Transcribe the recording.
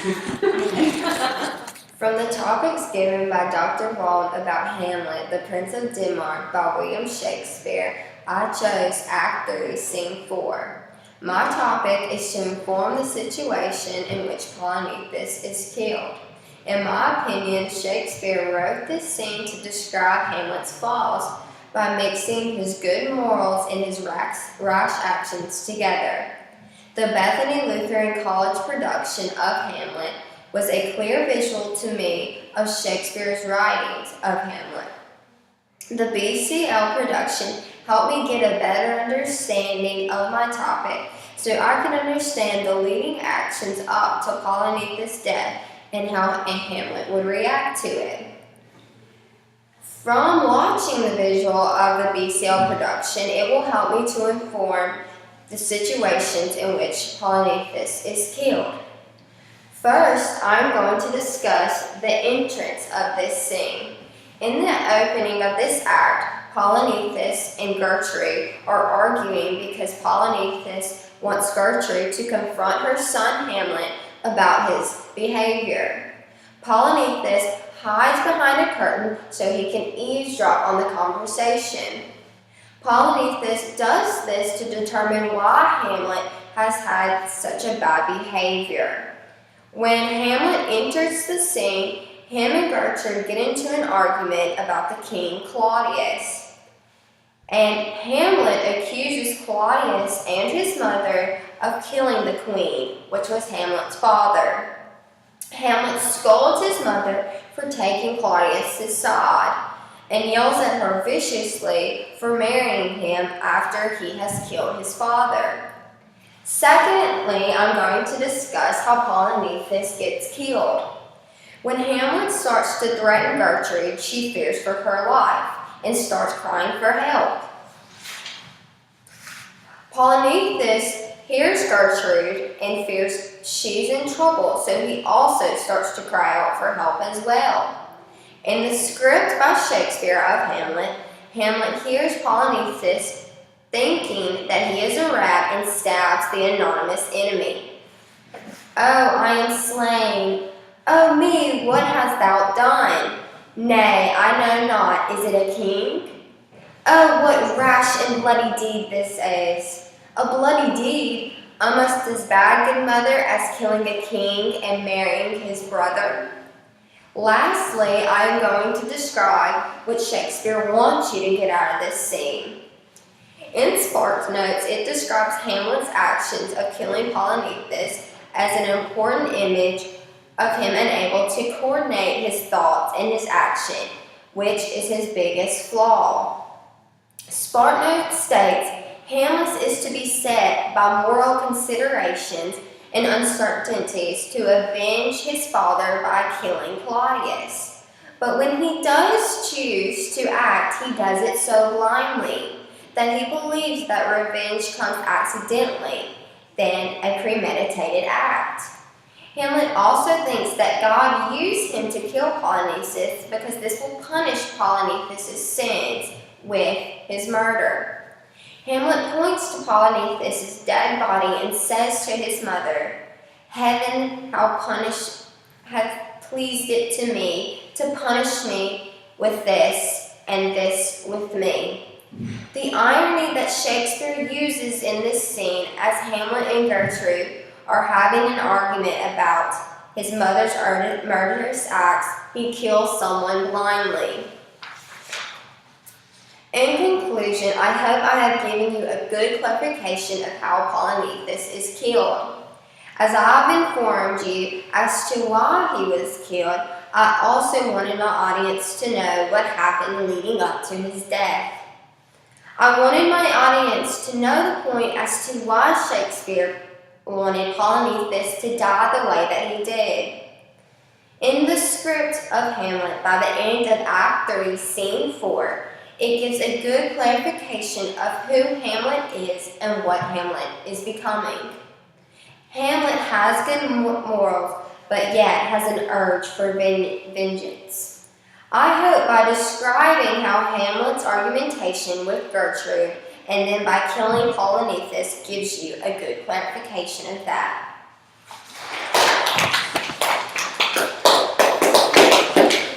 From the topics given by Dr. Wald about Hamlet, the Prince of Denmark by William Shakespeare, I chose Act 3, Scene 4. My topic is to inform the situation in which Polonius is killed. In my opinion, Shakespeare wrote this scene to describe Hamlet's flaws by mixing his good morals and his rash actions together. The Bethany Lutheran College production of Hamlet was a clear visual to me of Shakespeare's writings of Hamlet. The BCL production helped me get a better understanding of my topic so I can understand the leading actions up to Polonius' death and how Hamlet would react to it. From watching the visual of the BCL production, it will help me to inform the situations in which Polonius is killed. First, I'm going to discuss the entrance of this scene. In the opening of this act, Polonius and Gertrude are arguing because Polonius wants Gertrude to confront her son Hamlet about his behavior. Polonius hides behind a curtain so he can eavesdrop on the conversation. Polonius does this to determine why Hamlet has had such a bad behavior. When Hamlet enters the scene, him and Gertrude get into an argument about the king Claudius. And Hamlet accuses Claudius and his mother of killing the queen, which was Hamlet's father. Hamlet scolds his mother for taking Claudius' side and yells at her viciously for marrying him after he has killed his father. Secondly, I'm going to discuss how Polonius gets killed. When Hamlet starts to threaten Gertrude, she fears for her life and starts crying for help. Polonius hears Gertrude and fears she's in trouble, so he also starts to cry out for help as well. In the script by Shakespeare of Hamlet, Hamlet hears Polonius thinking that he is a rat and stabs the anonymous enemy. "Oh, I am slain. Oh me, what hast thou done? Nay, I know not. Is it a king? Oh, what rash and bloody deed this is. A bloody deed, almost as bad, good mother, as killing a king and marrying his brother." Lastly, I am going to describe what Shakespeare wants you to get out of this scene. In Sparks Notes, it describes Hamlet's actions of killing Polonius as an important image of him unable to coordinate his thoughts and his action, which is his biggest flaw. Spark Notes states, Hamlet is to be set by moral considerations and uncertainties to avenge his father by killing Claudius. But when he does choose to act, he does it so blindly that he believes that revenge comes accidentally, than a premeditated act. Hamlet also thinks that God used him to kill Polonius because this will punish Polonius' sins with his murder. Hamlet points to Polonius' dead body and says to his mother, "Heaven hath pleased it to me to punish me with this, and this with me." The irony that Shakespeare uses in this scene as Hamlet and Gertrude are having an argument about his mother's murderous acts, he kills someone blindly. In conclusion, I hope I have given you a good clarification of how Polonius is killed. As I have informed you as to why he was killed, I also wanted my audience to know what happened leading up to his death. I wanted my audience to know the point as to why Shakespeare wanted Polonius to die the way that he did. In the script of Hamlet, by the end of Act 3, Scene 4, it gives a good clarification of who Hamlet is and what Hamlet is becoming. Hamlet has good morals, but yet has an urge for vengeance. I hope by describing how Hamlet's argumentation with Gertrude and then by killing Polonius gives you a good clarification of that.